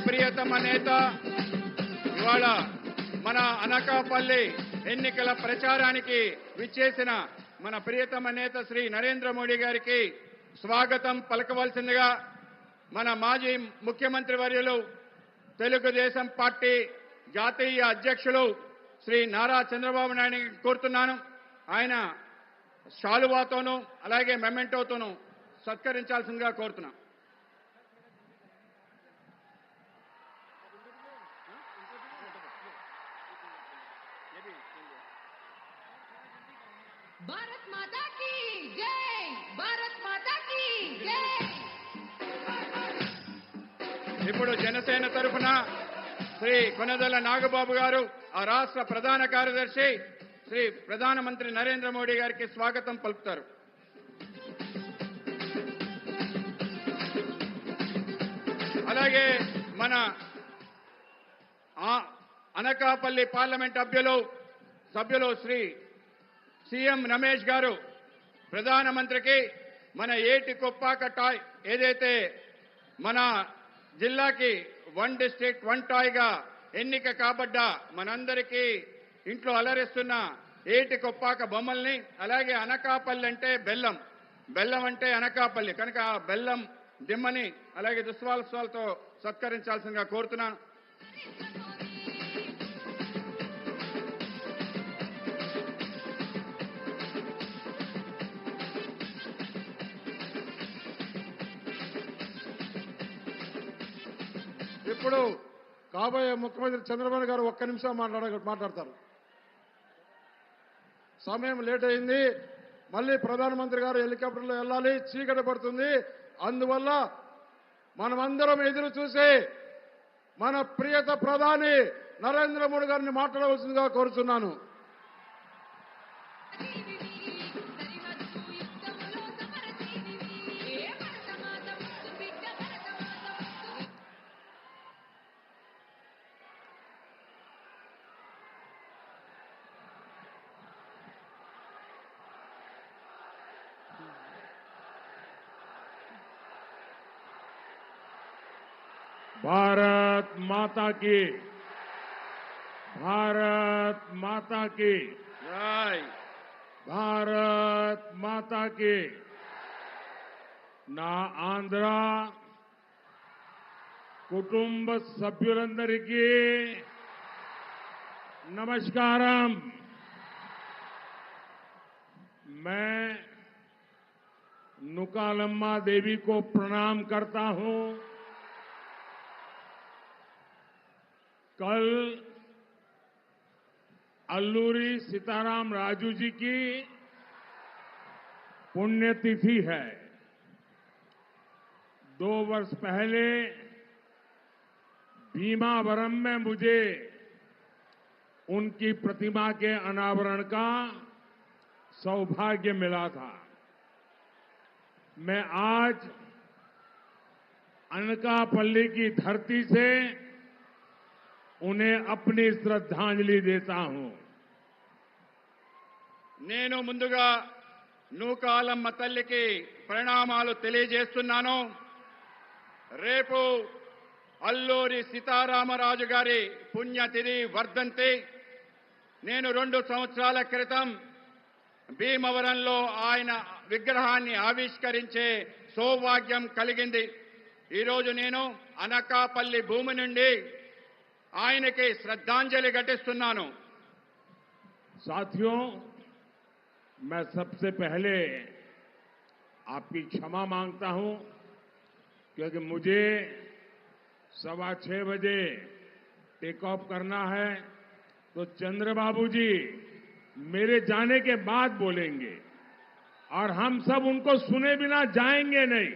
ప్రియతమ నేత ఇవాళ మన అనకాపల్లి ఎన్నికల ప్రచారానికి విచ్చేసిన మన ప్రియతమ నేత శ్రీ నరేంద్ర మోడీ గారికి స్వాగతం పలకవలసిందిగా మన మాజీ ముఖ్యమంత్రి వర్యులు తెలుగుదేశం పార్టీ జాతీయ అధ్యక్షులు శ్రీ నారా చంద్రబాబు నాయుడు కోరుతున్నాను. ఆయన శాలువాతోనూ అలాగే మెమెంటోతోనూ సత్కరించాల్సిందిగా కోరుతున్నాను. भारत माता की जय, भारत माता की जय. ఇప్పుడు జనసేన తరఫున శ్రీ కొనదల నాగబాబు గారు ఆ రాష్ట్ర ప్రధాన కార్యదర్శి శ్రీ ప్రధానమంత్రి నరేంద్ర మోడీ గారికి స్వాగతం పలుకుతారు. అలాగే మన అనకాపల్లి పార్లమెంట్ సభ్యులు శ్రీ సీఎం రమేష్ గారు ప్రధానమంత్రికి మన ఏటి కొప్పాక టాయ్ ఏదైతే మన జిల్లాకి 1 డిస్ట్రిక్ట్ 1 టాయ్ గా ఎన్నిక కాబడ్డ మనందరికీ ఇంట్లో అలరిస్తున్న ఏటి కొప్పాక బొమ్మల్ని, అలాగే అనకాపల్లి అంటే బెల్లం అంటే అనకాపల్లి కనుక ఆ బెల్లం దిమ్మని అలాగే దుస్వాలతో సత్కరించాల్సిందిగా కోరుతున్నాను. ఇప్పుడు కాబోయే ముఖ్యమంత్రి చంద్రబాబు గారు ఒక్క నిమిషం మాట్లాడతారు. సమయం లేట్ అయింది. మళ్ళీ ప్రధానమంత్రి గారు హెలికాప్టర్లో వెళ్ళాలి, చీకటి పడుతుంది. అందువల్ల మనమందరం ఎదురు చూసి మన ప్రియత ప్రధాని నరేంద్ర మోడీ గారిని మాట్లాడవలసిందిగా కోరుతున్నాను. भारत माता की, भारत माता की జై. भारत माता की. నా ఆంధ్ర కుటుంబ సభ్యులందరికీ నమస్కారం. मैं नुकालम्मा देवी को प्रणाम करता हूं. कल अल्लूरी सीताराम राजू जी की पुण्यतिथि है. 2 वर्ष पहले भीमावरम में मुझे उनकी प्रतिमा के अनावरण का सौभाग्य मिला था. मैं आज अनकापल्ली की धरती से उन्हें अपनी श्रद्धांजलि देता हूं. నేను ముందుగా నూకాలమ్మ తల్లికి ప్రణామాలు తెలియజేస్తున్నాను. రేపు అల్లూరి సీతారామరాజు గారి పుణ్యతిథి వర్ధంతి. నేను 2 సంవత్సరాల క్రితం భీమవరంలో ఆయన విగ్రహాన్ని ఆవిష్కరించే సౌభాగ్యం కలిగింది. ఈరోజు నేను అనకాపల్లి భూమి నుండి ఆయనకి శ్రద్ధాంజలి ఘటిస్తున్నాను. साथियों, मैं सबसे पहले आपकी क्षमा मांगता हूं क्योंकि मुझे 6:15 बजे टेक ऑफ करना है, तो चंद्रबाबू जी मेरे जाने के बाद बोलेंगे और हम सब उनको सुने बिना जाएंगे नहीं.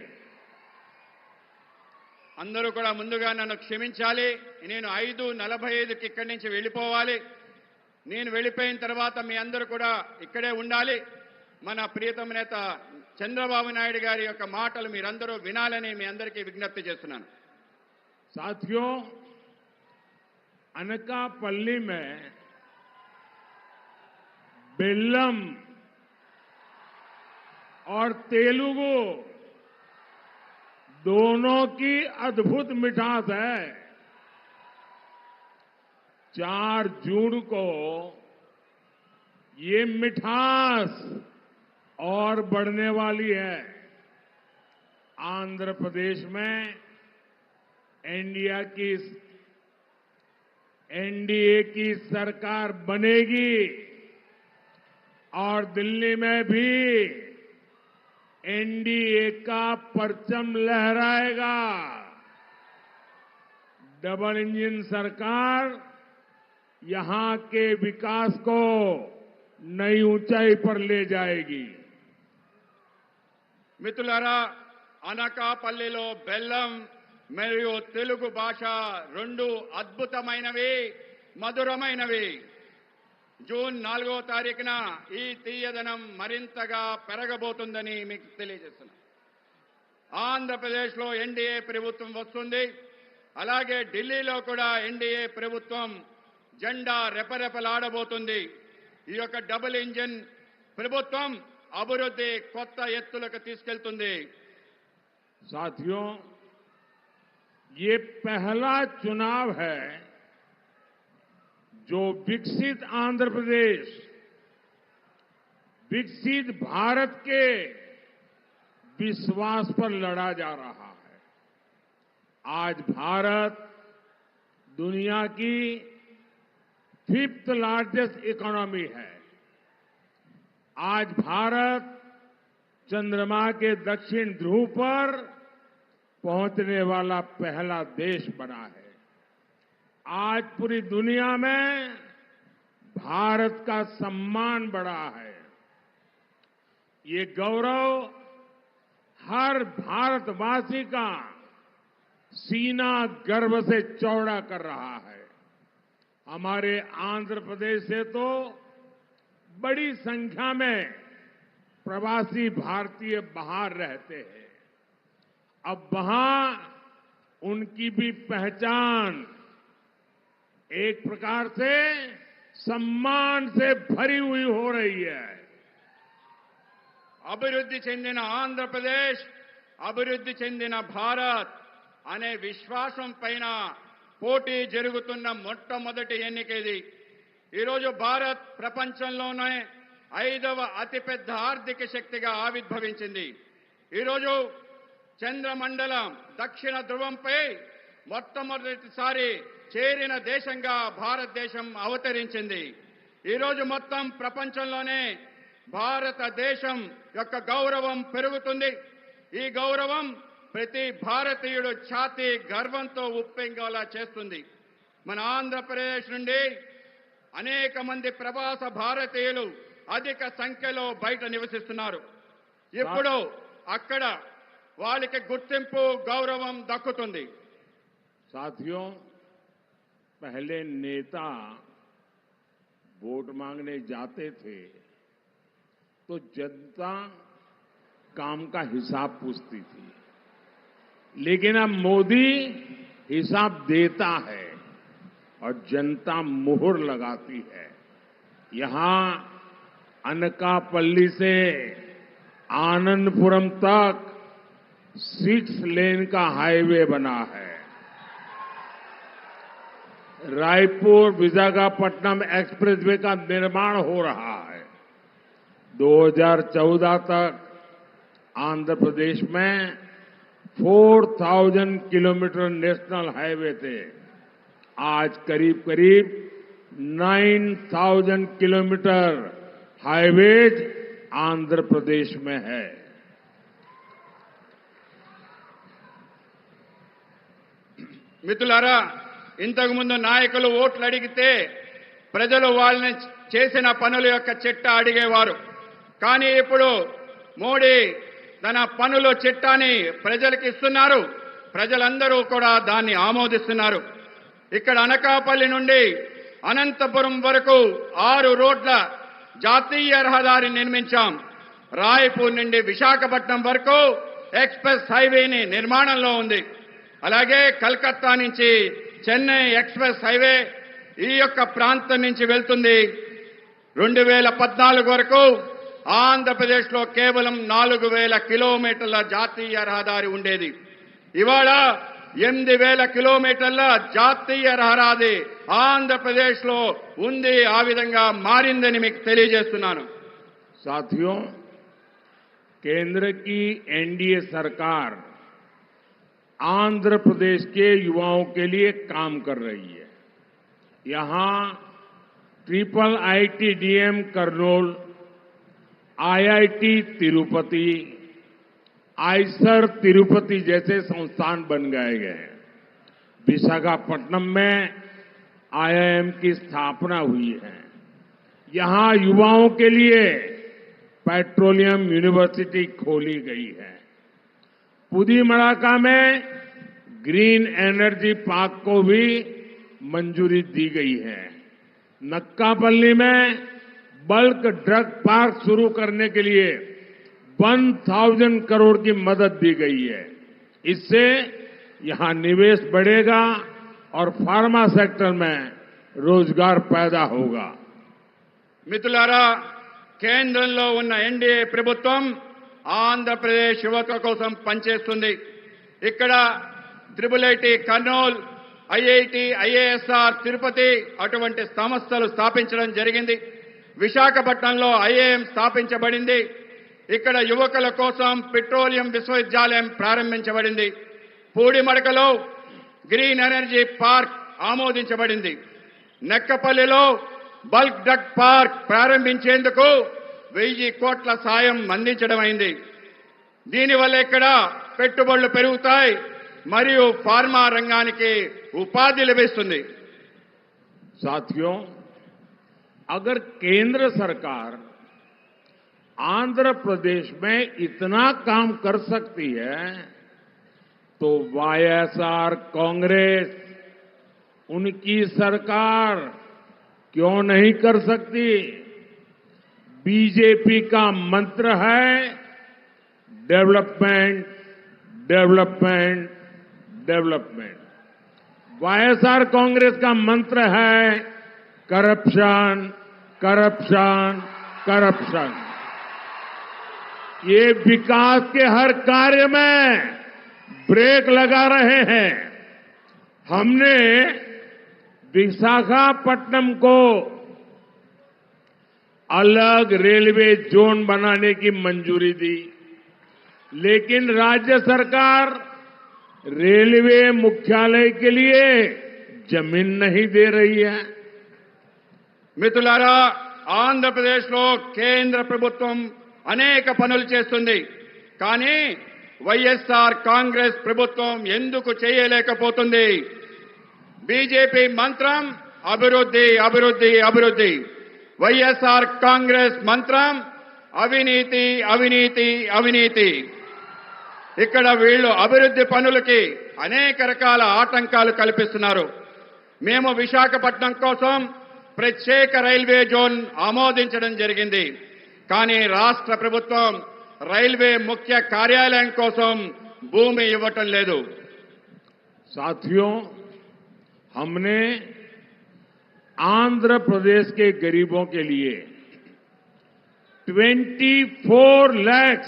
అందరూ కూడా ముందుగా నన్ను క్షమించాలి. నేను 5:45కి ఇక్కడి నుంచి వెళ్ళిపోవాలి. నేను వెళ్ళిపోయిన తర్వాత మీ అందరూ కూడా ఇక్కడే ఉండాలి. మన ప్రియతమ నేత చంద్రబాబు నాయుడు గారి యొక్క మాటలు మీరందరూ వినాలని మీ అందరికీ విజ్ఞప్తి చేస్తున్నాను. साथियों, अनकापल्ली में बेल्लम और तेलुगु दोनों की अद्भुत मिठास है. 4 जून को ये मिठास और बढ़ने वाली है। आंध्र प्रदेश में एनडीए की सरकार बनेगी और दिल्ली में भी एनडीए का परचम लहराएगा। डबल इंजन सरकार यहां के विकास को नई ऊंचाई पर ले जाएगी। మిత్రులారా, అనకాపల్లిలో బెల్లం మరియు తెలుగు భాష రెండు అద్భుతమైనవి, మధురమైనవి. జూన్ 4వ తారీఖున ఈ తీయదనం మరింతగా పెరగబోతుందని మీకు తెలియజేస్తున్నాను. ఆంధ్రప్రదేశ్లో ఎన్డీఏ ప్రభుత్వం వస్తుంది. అలాగే ఢిల్లీలో కూడా ఎన్డీఏ ప్రభుత్వం జెండా రెపరెపలాడబోతుంది. ఈ యొక్క డబుల్ ఇంజిన్ ప్రభుత్వం అభివృద్ధి కొత్త ఎత్తులకు తీసుకెళ్తుంది. साथियों, ये पहला चुनाव है जो विकसित आंध्र प्रदेश, विकसित भारत के विश्वास पर लड़ा जा रहा है। आज भारत दुनिया की 5th लार्जेस्ट इकोनॉमी है। आज भारत चंद्रमा के दक्षिण ध्रुव पर पहुंचने वाला पहला देश बना है। आज पूरी दुनिया में भारत का सम्मान बढ़ा है। ये गौरव हर भारतवासी का सीना गर्व से चौड़ा कर रहा है। हमारे आंध्र प्रदेश से तो बड़ी संख्या में प्रवासी भारतीय बाहर रहते हैं। अब वहां उनकी भी पहचान एक प्रकार से सम्मान से भरी हुई हो रही है। అభివృద్ధి చెందిన ఆంధ్రప్రదేశ్, అభివృద్ధి చెందిన భారత్ అనే విశ్వాసం పైన పోటీ జరుగుతున్న మొట్టమొదటి ఎన్నిక ఇది. ఈరోజు భారత్ ప్రపంచంలోనే 5వ అతిపెద్ద ఆర్థిక శక్తిగా ఆవిర్భవించింది. ఈరోజు చంద్రమండలం దక్షిణ ధ్రువంపై మొట్టమొదటిసారి చేరిన దేశంగా భారతదేశం అవతరించింది. ఈరోజు మొత్తం ప్రపంచంలోనే భారతదేశం యొక్క గౌరవం పెరుగుతుంది. ఈ గౌరవం ప్రతి భారతీయుడు ఛాతీ గర్వంతో ఉప్పొంగేలా చేస్తుంది. మన ఆంధ్రప్రదేశ్ నుండి అనేక మంది ప్రవాస భారతీయులు అధిక సంఖ్యలో బయట నివసిస్తున్నారు. ఇప్పుడు అక్కడ వాళ్ళకి గుర్తింపు, గౌరవం దక్కుతుంది. साथियों, पहले नेता वोट मांगने जाते थे तो जनता काम का हिसाब पूछती थी, लेकिन अब मोदी हिसाब देता है और जनता मुहर लगाती है। यहां अनकापल्ली से आनंदपुरम तक 6 लेन का हाईवे बना है। रायपुर विशाखापट्टनम एक्सप्रेसवे का निर्माण हो रहा है। 2014 तक आंध्र प्रदेश में 4000 किलोमीटर नेशनल हाईवे थे। आज करीब करीब 9000 किलोमीटर हाईवेज आंध्र प्रदेश में है। మిత్రులారా, ఇంతకుముందు నాయకులు ఓట్లు అడిగితే ప్రజలు వాళ్ళని చేసిన పనుల యొక్క చిట్టా అడిగేవారు. కానీ ఇప్పుడు మోడీ తన పనుల చిట్టాని ప్రజలకు ఇస్తున్నారు. ప్రజలందరూ కూడా దాన్ని ఆమోదిస్తున్నారు. ఇక్కడ అనకాపల్లి నుండి అనంతపురం వరకు 6 రోడ్ల జాతీయ రహదారి నిర్మించాం. రాయపూర్ నుండి విశాఖపట్నం వరకు ఎక్స్ప్రెస్ హైవేని నిర్మాణంలో ఉంది. అలాగే కలకత్తా నుంచి చెన్నై ఎక్స్ప్రెస్ హైవే ఈ యొక్క ప్రాంతం నుంచి వెళ్తుంది. 2014 వరకు ఆంధ్రప్రదేశ్లో కేవలం 4000 కిలోమీటర్ల జాతీయ రహదారి ఉండేది. ఇవాళ 8000 కిలోమీటర్ల జాతీయ రహదారి ఆంధ్రప్రదేశ్లో ఉంది, ఆ విధంగా మారిందని మీకు తెలియజేస్తున్నాను. साथियों, केंद्र की एनडीए सरकार आंध्र प्रदेश के युवाओं के लिए काम कर रही है. यहां triple ITDM Kurnool, IIT Tirupati, IISER Tirupati जैसे संस्थान बन गए हैं. विशाखापट्टनम में आईआईएम की स्थापना हुई है. यहां युवाओं के लिए पेट्रोलियम यूनिवर्सिटी खोली गई है. पुदीमड़ाका में ग्रीन एनर्जी पार्क को भी मंजूरी दी गई है. नक्कापल्ली में बल्क ड्रग पार्क शुरू करने के लिए 1000 करोड़ की मदद दी गई है. इससे यहां निवेश बढ़ेगा और फार्मा सेक्टर में रोजगार पैदा होगा. మిత్రులారా, కేంద్రంలో ఉన్న ఎన్డీఏ ప్రభుత్వం ఆంధ్రప్రదేశ్ యువత కోసం పనిచేస్తుంది. ఇక్కడ IIT Kurnool, IIT, IASR Tirupati అటువంటి సంస్థలు స్థాపించడం జరిగింది. విశాఖపట్నంలో ఐఐఎం స్థాపించబడింది. ఇక్కడ యువకుల కోసం పెట్రోలియం విశ్వవిద్యాలయం ప్రారంభించబడింది. పూడిమడకలో గ్రీన్ ఎనర్జీ పార్క్ ఆమోదించబడింది. నెక్కపల్లిలో బల్క్ డ్రగ్ పార్క్ ప్రారంభించేందుకు 1000 కోట్ల సాయం అందించడం అయింది. దీనివల్ల ఇక్కడ పెట్టుబడులు పెరుగుతాయి మరియు ఫార్మా రంగానికి ఉపాధి లభిస్తుంది. साथियों, अगर केंद्र सरकार आंध्र प्रदेश में इतना काम कर सकती है तो वाईएसआर कांग्रेस, उनकी सरकार क्यों नहीं कर सकती? बीजेपी का मंत्र है development, development, development. YSR Congress का मंत्र है करप्शन, करप्शन, करप्शन. ये विकास के हर कार्य में ब्रेक लगा रहे हैं. हमने विशाखापट्टनम को अलग रेलवे जोन बनाने की मंजूरी दी, लेकिन राज्य सरकार रेलवे मुख्यालय के लिए जमीन नहीं दे रही है. మిత్రులారా, ఆంధ్రప్రదేశ్లో కేంద్ర ప్రభుత్వం అనేక పనులు చేస్తుంది. కానీ వైఎస్ఆర్ కాంగ్రెస్ ప్రభుత్వం ఎందుకు చేయలేకపోతుంది? బీజేపీ మంత్రం అభివృద్ధి, అభివృద్ధి, అభివృద్ధి. వైఎస్ఆర్ కాంగ్రెస్ మంత్రం అవినీతి, అవినీతి, అవినీతి. ఇక్కడ వీళ్ళు అభివృద్ధి పనులకి అనేక రకాల ఆటంకాలు కల్పిస్తున్నారు. మేము విశాఖపట్నం కోసం ప్రత్యేక రైల్వే జోన్ ఆమోదించడం జరిగింది. కానీ రాష్ట్ర ప్రభుత్వం రైల్వే ముఖ్య కార్యాలయం కోసం భూమి ఇవ్వటం లేదు. साथियों, हमने आंध्र प्रदेश के गरीबों के लिए 24 लाख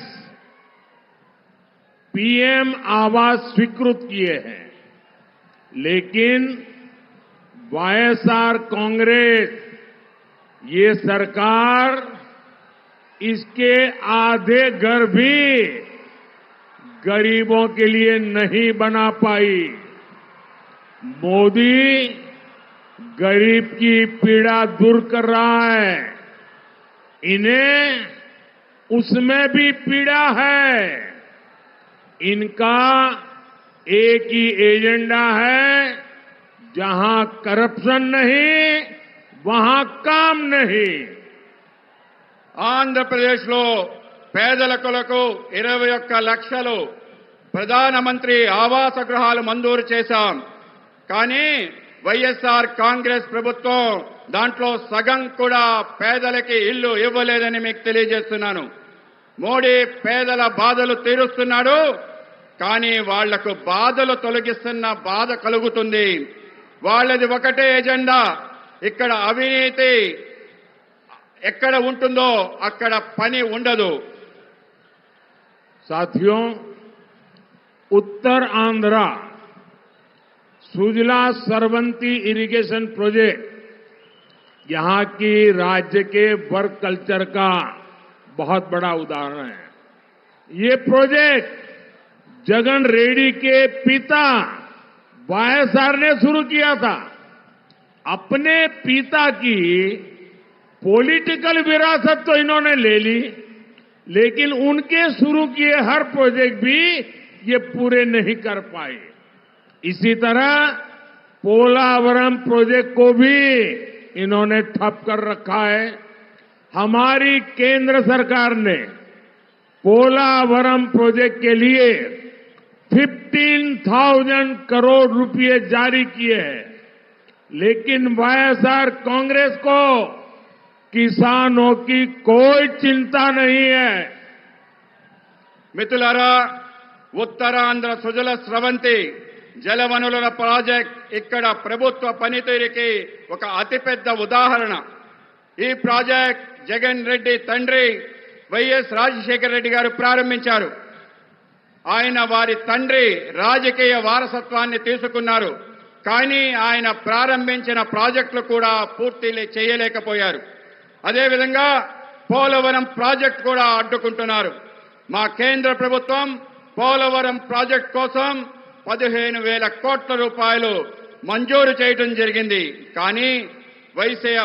पीएम आवास स्वीकृत किए हैं, लेकिन वाईएसआर कांग्रेस, ये सरकार इसके आधे घर भी गरीबों के लिए नहीं बना पाई. मोदी गरीब की पीड़ा दूर कर रहा है. इन्हें उसमें भी पीड़ा है. इनका एक ही एजेंडा है, जहां करप्शन नहीं वहां काम नहीं. ఆంధ్రప్రదేశ్లో పేదల కొరకు 21 లక్షలు ప్రధానమంత్రి ఆవాస గృహాలు మంజూరు చేశాం. కానీ వైఎస్ఆర్ కాంగ్రెస్ ప్రభుత్వం దాంట్లో సగం కూడా పేదలకి ఇల్లు ఇవ్వలేదని మీకు తెలియజేస్తున్నాను. మోడీ పేదల బాధలు తీరుస్తున్నాడు, కానీ వాళ్లకు బాధలు తొలగిస్తున్న బాధ కలుగుతుంది. వాళ్ళది ఒకటే ఎజెండా. ఇక్కడ అవినీతి ఎక్కడ ఉంటుందో అక్కడ పని ఉండదు. साथियों, उत्तर आंध्रा सुजला सरवंती इरिगेशन प्रोजेक्ट यहां की राज्य के वर्क कल्चर का बहुत बड़ा उदाहरण है। ये प्रोजेक्ट जगन रेड्डी के पिता वाईएसआर ने शुरू किया था। अपने पिता की पॉलिटिकल विरासत तो इन्होंने ले ली, लेकिन उनके शुरू किए हर प्रोजेक्ट भी ये पूरे नहीं कर पाए। इसी तरह पोलावरम प्रोजेक्ट को भी इन्होंने ठप कर रखा है। हमारी केंद्र सरकार ने पोलावरम प्रोजेक्ट के लिए 15,000 करोड़ रुपए जारी किए हैं, लेकिन वाईएसआर कांग्रेस को किसानों की कोई चिंता नहीं है। మిత్రులారా, ఉత్తరాంధ్ర సుజల స్రవంతి జలవనరుల ప్రాజెక్ట్ ఇక్కడ ప్రభుత్వ పనితీరుకి ఒక అతిపెద్ద ఉదాహరణ. ఈ ప్రాజెక్ట్ జగన్ రెడ్డి తండ్రి వైఎస్ రాజశేఖర రెడ్డి గారు ప్రారంభించారు. ఆయన వారి తండ్రి రాజకీయ వారసత్వాన్ని తీసుకున్నారు. కానీ ఆయన ప్రారంభించిన ప్రాజెక్టులు కూడా పూర్తి చేయలేకపోయారు. అదేవిధంగా పోలవరం ప్రాజెక్టు కూడా అడ్డుకుంటున్నారు. మా కేంద్ర ప్రభుత్వం పోలవరం ప్రాజెక్టు కోసం 15,000 కోట్ల రూపాయలు మంజూరు చేయడం జరిగింది. కానీ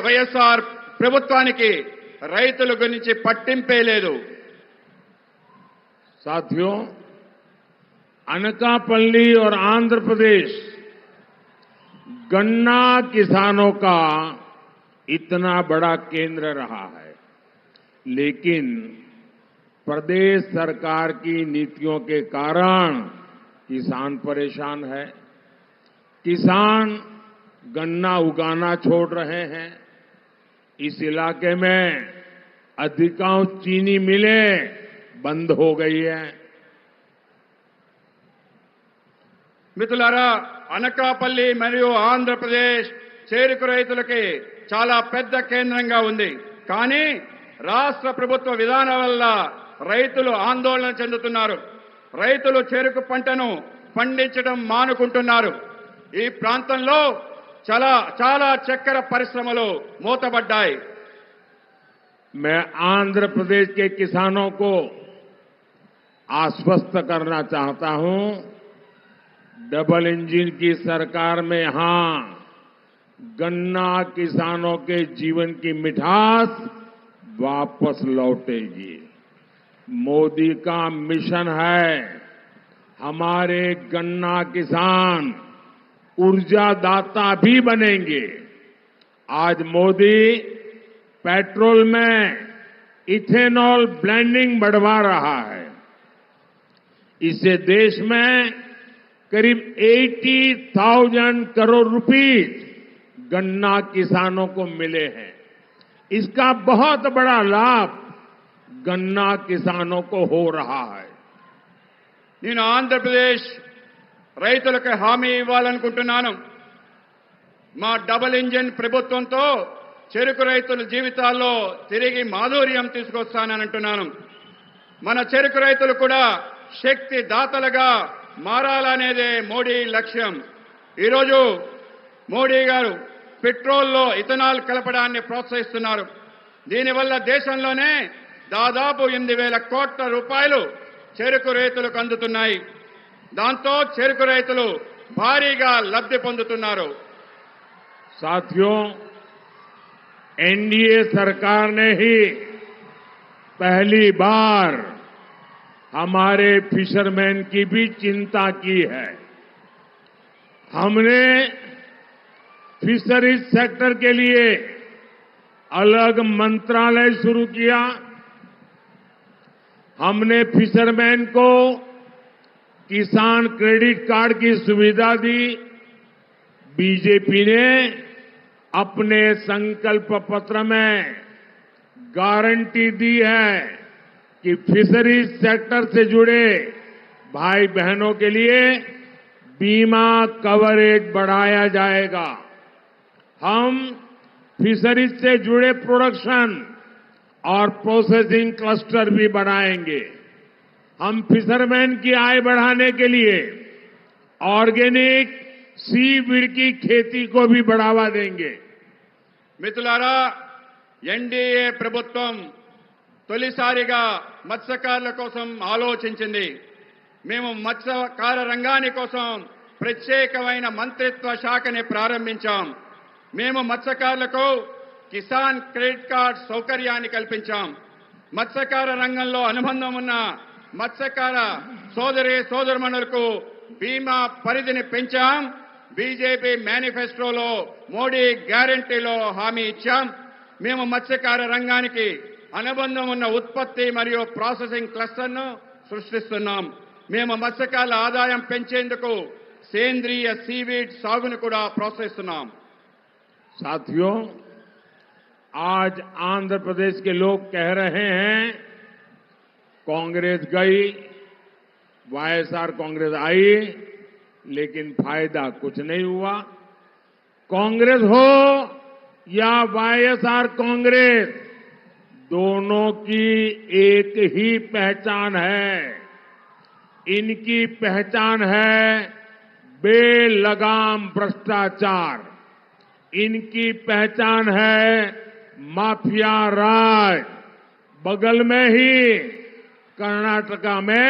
వైఎస్ఆర్ ప్రభుత్వానికి రైతుల గురించి పట్టింపే లేదు. साथियों, अनकापल्ली और आंध्र प्रदेश गन्ना किसानों का इतना बड़ा केंद्र रहा है, लेकिन प्रदेश सरकार की नीतियों के कारण किसान परेशान है। किसान गन्ना उगाना छोड़ रहे हैं। इस इलाके में अधिकांश चीनी मिलें बंद हो गई है। మిత్రులారా, అనకాపల్లి మరియు ఆంధ్రప్రదేశ్ చేరుకు రైతులకి చాలా పెద్ద కేంద్రంగా ఉంది. కానీ రాష్ట్ర ప్రభుత్వ విధానం వల్ల రైతులు ఆందోళన చెందుతున్నారు. రైతులు చెరుకు పంటను పండించడం మానుకుంటున్నారు. ఈ ప్రాంతంలో చాలా చక్కెర పరిశ్రమలు మూతబడ్డాయి. मैं आंध्र प्रदेश के किसानों को आश्वस्त करना चाहता हूं, डबल इंजन की सरकार में यहां गन्ना किसानों के जीवन की मिठास वापस लौटेगी। मोदी का मिशन है हमारे गन्ना किसान ऊर्जादाता भी बनेंगे। आज मोदी पेट्रोल में इथेनॉल ब्लेंडिंग बढ़वा रहा है। इससे देश में करीब 80,000 करोड़ रुपीस गन्ना किसानों को मिले हैं। इसका बहुत बड़ा लाभ गन्ना किसानों को हो रहा है। నేను ఆంధ్రప్రదేశ్ రైతులకు హామీ ఇవ్వాలనుకుంటున్నాను. మా డబుల్ ఇంజిన్ ప్రభుత్వంతో చెరుకు రైతుల జీవితాల్లో తిరిగి మాధుర్యం తీసుకొస్తానని అంటున్నాను. మన చెరుకు రైతులు కూడా శక్తి దాతలుగా మారాలనేదే మోడీ లక్ష్యం. ఈరోజు మోడీ గారు పెట్రోల్లో ఇథనాల్ కలపడాన్ని ప్రోత్సహిస్తున్నారు. దీనివల్ల దేశంలోనే దాదాపు 8,000 కోట్ల రూపాయలు చెరుకు రైతులకు అందుతున్నాయి. దాంతో చెరుకు రైతులు భారీగా లబ్ధి పొందుతున్నారు. साथियों, एनडीए सरकार ने ही पहली बार हमारे फिशरमैन की भी चिंता की है। हमने फिशरीज सेक्टर के लिए अलग मंत्रालय शुरू किया। हमने फिशरमैन को किसान क्रेडिट कार्ड की सुविधा दी। बीजेपी ने अपने संकल्प पत्र में गारंटी दी है कि फिशरीज सेक्टर से जुड़े भाई बहनों के लिए बीमा कवरेज बढ़ाया जाएगा। हम फिशरीज से जुड़े प्रोडक्शन और प्रोसेसिंग क्लस्टर भी बढ़ाएंगे। हम फिशरमैन की आय बढ़ाने के लिए ऑर्गेनिक सीवीड की खेती को भी बढ़ावा देंगे। మిత్రులారా, ఎన్డీఏ ప్రభుత్వం తొలిసారిగా మత్స్యకారుల కోసం ఆలోచించింది. మేము మత్స్యకార రంగాని కోసం ప్రత్యేకమైన మంత్రిత్వ శాఖని ప్రారంభించాం. మేము మత్స్యకారులకు కిసాన్ క్రెడిట్ కార్డ్ సౌకర్యాన్ని కల్పించాం. మత్స్యకార రంగంలో అనుబంధం ఉన్న మత్స్యకార సోదరుమణులకు బీమా పరిధిని పెంచాం. బీజేపీ మేనిఫెస్టోలో మోడీ గ్యారంటీలో హామీ ఇచ్చాం. మేము మత్స్యకార రంగానికి అనుబంధం ఉన్న ఉత్పత్తి మరియు ప్రాసెసింగ్ క్లస్టర్ను సృష్టిస్తున్నాం. మేము మత్స్యకారుల ఆదాయం పెంచేందుకు సేంద్రియ సీవీడ్ సాగును కూడా ప్రోత్సహిస్తున్నాం. साथियों, आज आंध्र प्रदेश के लोग कह रहे हैं कांग्रेस गई, वाईएसआर कांग्रेस आई, लेकिन फायदा कुछ नहीं हुआ। कांग्रेस हो या वाईएसआर कांग्रेस, दोनों की एक ही पहचान है। इनकी पहचान है बेलगाम भ्रष्टाचार, इनकी पहचान है माफिया राज। बगल में ही कर्नाटका में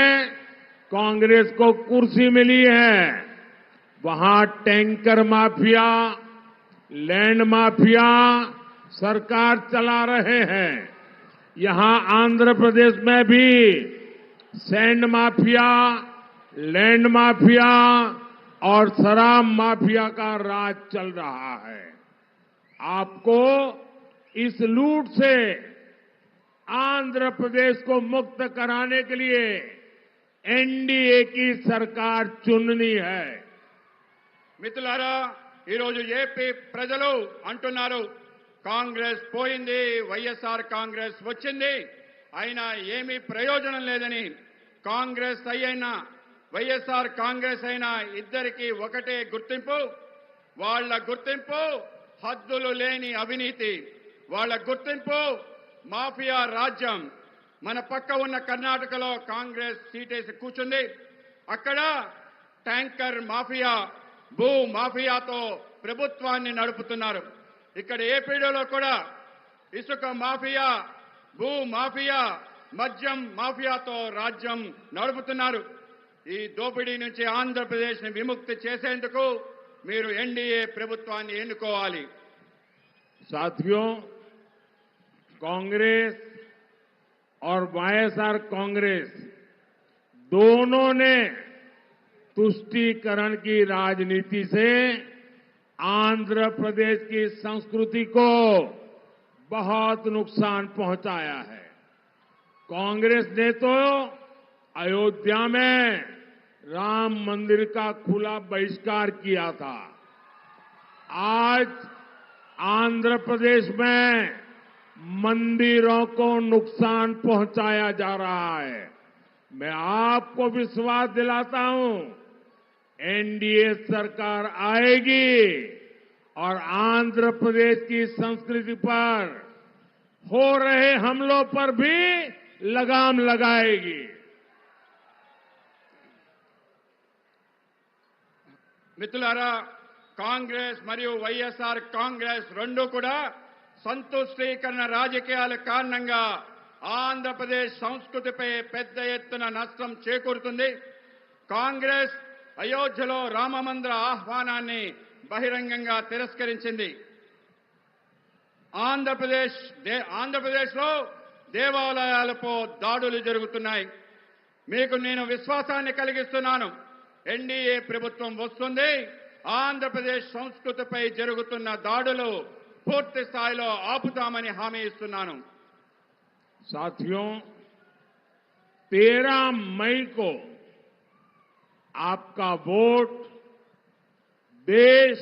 कांग्रेस को कुर्सी मिली है, वहां टैंकर माफिया, लैंड माफिया सरकार चला रहे हैं। यहां आंध्र प्रदेश में भी सैंड माफिया, लैंड माफिया और शराब माफिया का राज चल रहा है। आपको इस लूट से आंध्र प्रदेश को मुक्त कराने के लिए एनडीए की सरकार चुननी है। మిత్రులారా, ఈరోజు ఏపీ ప్రజలు అంటున్నారు కాంగ్రెస్ పోయింది, వైఎస్ఆర్ కాంగ్రెస్ వచ్చింది, అయినా ఏమీ ప్రయోజనం లేదని. కాంగ్రెస్ అయినా వైఎస్ఆర్ కాంగ్రెస్ అయినా ఇద్దరికి ఒకటే గుర్తింపు. వాళ్ళ గుర్తింపు హద్దులు లేని అవినీతి, వాళ్ళ గుర్తింపు మాఫియా రాజ్యం. మన పక్క ఉన్న కర్ణాటకలో కాంగ్రెస్ సీటేసి కూర్చుంది. అక్కడ ట్యాంకర్ మాఫియా, భూ మాఫియాతో ప్రభుత్వాన్ని నడుపుతున్నారు. ఇక్కడ ఏపీలో కూడా ఇసుక మాఫియా, భూ మాఫియా, మద్యం మాఫియాతో రాజ్యం నడుపుతున్నారు. ఈ దోపిడీ నుంచి ఆంధ్రప్రదేశ్ని విముక్తి చేసేందుకు మీరు ఎన్డీఏ ప్రభుత్వాన్ని ఎన్నుకోవాలి. साथियों, कांग्रेस और वाईएसआर कांग्रेस दोनों ने तुष्टीकरण की राजनीति से आंध्र प्रदेश की संस्कृति को बहुत नुकसान पहुंचाया है। कांग्रेस ने तो अयोध्या में राम मंदिर का खुला बहिष्कार किया था। आज आंध्र प्रदेश में मंदिरों को नुकसान पहुंचाया जा रहा है। मैं आपको विश्वास दिलाता हूं, एनडीए सरकार आएगी और आंध्र प्रदेश की संस्कृति पर हो रहे हमलों पर भी लगाम लगाएगी। మిత్రులారా, కాంగ్రెస్ మరియు వైఎస్ఆర్ కాంగ్రెస్ రెండు కూడా సంతుష్టీకరణ రాజకీయాల కారణంగా ఆంధ్రప్రదేశ్ సంస్కృతిపై పెద్ద ఎత్తున నష్టం చేకూరుతుంది. కాంగ్రెస్ అయోధ్యలో రామమందిర ఆహ్వానాన్ని బహిరంగంగా తిరస్కరించింది. ఆంధ్రప్రదేశ్లో దేవాలయాలపై దాడులు జరుగుతున్నాయి. మీకు నేను విశ్వాసాన్ని కలిగిస్తున్నాను, ఎన్డీఏ ప్రభుత్వం వస్తుంది. ఆంధ్రప్రదేశ్ సంస్కృతిపై జరుగుతున్న దాడులు పూర్తి స్థాయిలో ఆపుతామని హామీ ఇస్తున్నాను. साथियों, 13 मई को आपका वोट देश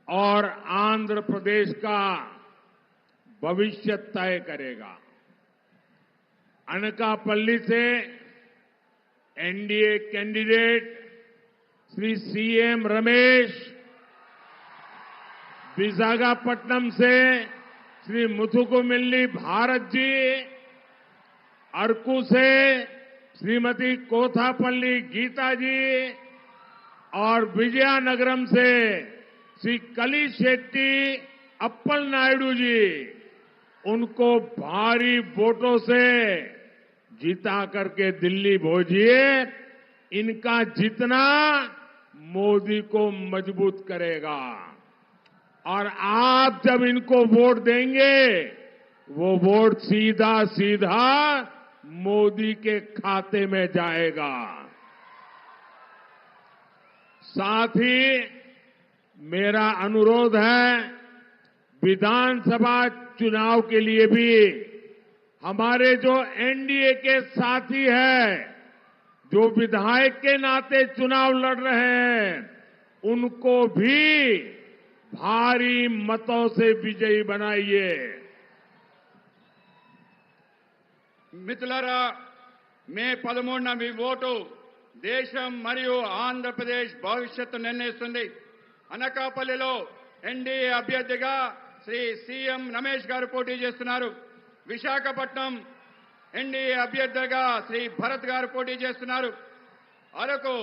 और आंध्र प्रदेश का भविष्य तय करेगा। अनकापल्ली से NDA candidate Shri CM Ramesh, Visakhapatnam से श्री मुथुकुमिल्ली भारत जी, अरकू से श्रीमती कोथापल्ली गीता जी, और विजयनगरम से श्री कली शेट्टी अप्पल नायडू जी, उनको भारी वोटों से जीता करके दिल्ली भेजिए। इनका जीतना मोदी को मजबूत करेगा और आप जब इनको वोट देंगे वो वोट सीधा सीधा मोदी के खाते में जाएगा। साथ ही मेरा अनुरोध है, विधानसभा चुनाव के लिए भी हमारे जो एनडीए के साथी हैं, जो विधायक के नाते चुनाव लड़ रहे हैं, उनको भी भारी मतों से विजयी बनाइए। మిత్రులారా, మే 13న మీ ఓటు దేశం మరియు ఆంధ్రప్రదేశ్ భవిష్యత్తు నిర్ణయిస్తుంది. అనకాపల్లిలో ఎన్డీఏ అభ్యర్థిగా శ్రీ సీఎం రమేష్ గారు పోటీ చేస్తున్నారు. విశాఖపట్నం ఎన్డీఏ అభ్యర్థిగా శ్రీ భరత్ గారు పోటీ చేస్తున్నారు. అరకు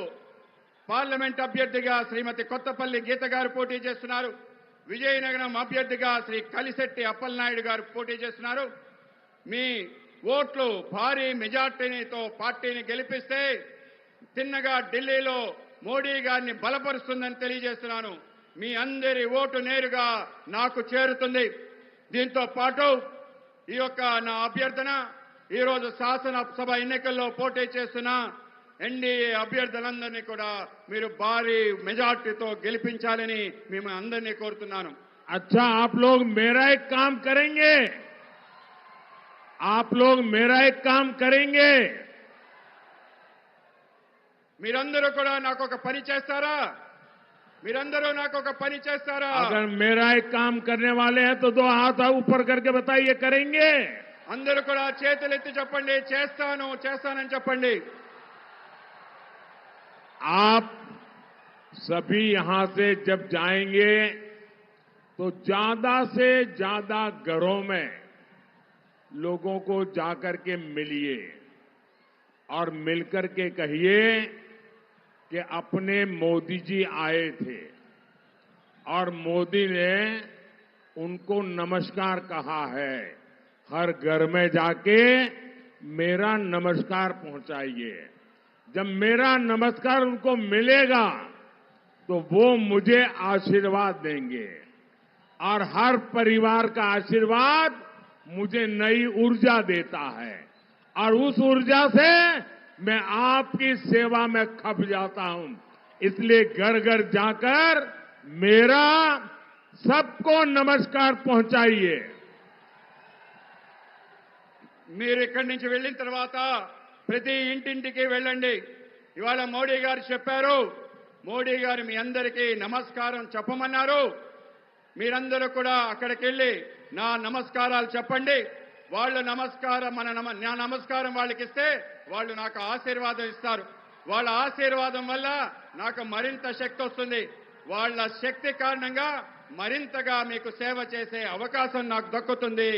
పార్లమెంట్ అభ్యర్థిగా శ్రీమతి కొత్తపల్లి గీత గారు పోటీ చేస్తున్నారు. విజయనగరం అభ్యర్థిగా శ్రీ కలిశెట్టి అప్పలనాయుడు గారు పోటీ చేస్తున్నారు. మీ ఓట్లు భారీ మెజార్టీతో పార్టీని గెలిపిస్తే తిన్నగా ఢిల్లీలో మోడీ గారిని బలపరుస్తుందని తెలియజేస్తున్నాను. మీ అందరి ఓటు నేరుగా నాకు చేరుతుంది. దీంతో పాటు ఈ యొక్క నా అభ్యర్థన, ఈరోజు శాసనసభ ఎన్నికల్లో పోటీ చేస్తున్న ఎన్డీఏ అభ్యర్థులందరినీ కూడా మీరు భారీ మెజార్టీతో గెలిపించాలని మేము అందరినీ కోరుతున్నాను. अच्छा, आप लोग मेरा एक काम करेंगे, आप लोग मेरा एक काम करेंगे। మీరందరూ కూడా నాకు ఒక పని చేస్తారా? మీరందరూ నాకు ఒక పని చేస్తారా? अगर मेरा एक काम करने वाले हैं तो दो हाथ ऊपर करके बताइए, करेंगे? అందరూ కూడా చేతులెత్తి చెప్పండి, చేస్తాను చేస్తానని చెప్పండి. आप सभी यहां से जब जाएंगे तो ज्यादा से ज्यादा घरों में लोगों को जाकर के मिलिए और मिलकर के कहिए कि अपने मोदी जी आए थे और मोदी ने उनको नमस्कार कहा है। हर घर में जाके मेरा नमस्कार पहुंचाइए। जब मेरा नमस्कार उनको मिलेगा तो वो मुझे आशीर्वाद देंगे और हर परिवार का आशीर्वाद मुझे नई ऊर्जा देता है और उस ऊर्जा से मैं आपकी सेवा में खप जाता हूं। इसलिए घर घर जाकर मेरा सबको नमस्कार पहुंचाइए। మీరు ఇక్కడి నుంచి వెళ్ళిన తర్వాత ప్రతి ఇంటింటికి వెళ్ళండి. ఇవాళ మోడీ గారు చెప్పారు, మోడీ గారు మీ అందరికీ నమస్కారం చెప్పమన్నారు. మీరందరూ కూడా అక్కడికి వెళ్ళి నా నమస్కారాలు చెప్పండి. వాళ్ళు నమస్కారం నా నమస్కారం వాళ్ళకి ఇస్తే వాళ్ళు నాకు ఆశీర్వాదం ఇస్తారు. వాళ్ళ ఆశీర్వాదం వల్ల నాకు మరింత శక్తి వస్తుంది. వాళ్ళ శక్తి కారణంగా మరింతగా మీకు సేవ చేసే అవకాశం నాకు దక్కుతుంది.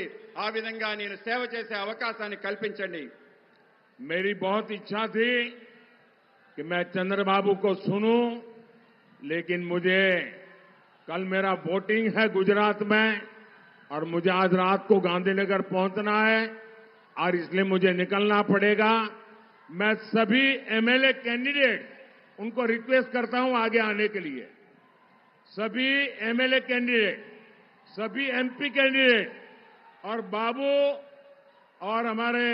ఆ విధంగా నేను సేవ చేసే అవకాశాన్ని కల్పించండి. मेरी बहुत इच्छा थी कि मैं चंद्रबाबू को सुनूं, लेकिन मुझे कल मेरा वोटिंग है गुजरात में और मुझे आज रात को गांधीनगर पहुंचना है और इसलिए मुझे निकलना पड़ेगा। मैं सभी एमएलए कैंडिडेट उनको रिक्वेस्ट करता हूं आगे आने के लिए। सभी एमएलए कैंडिडेट, सभी एमपी कैंडिडेट और बाबू और हमारे,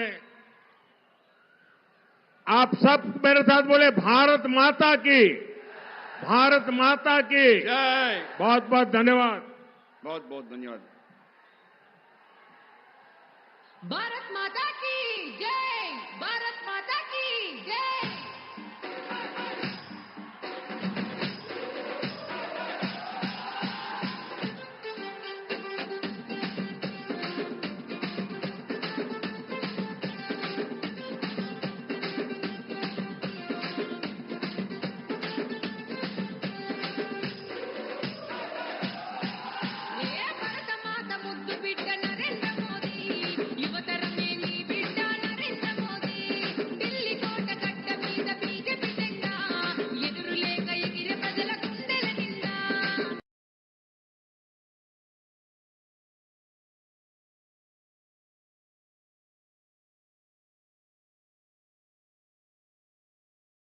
आप सब मेरे साथ बोले भारत माता की, भारत माता की జై. बहुत बहुत धन्यवाद। बहुत बहुत धन्यवाद. भारत माता की जय।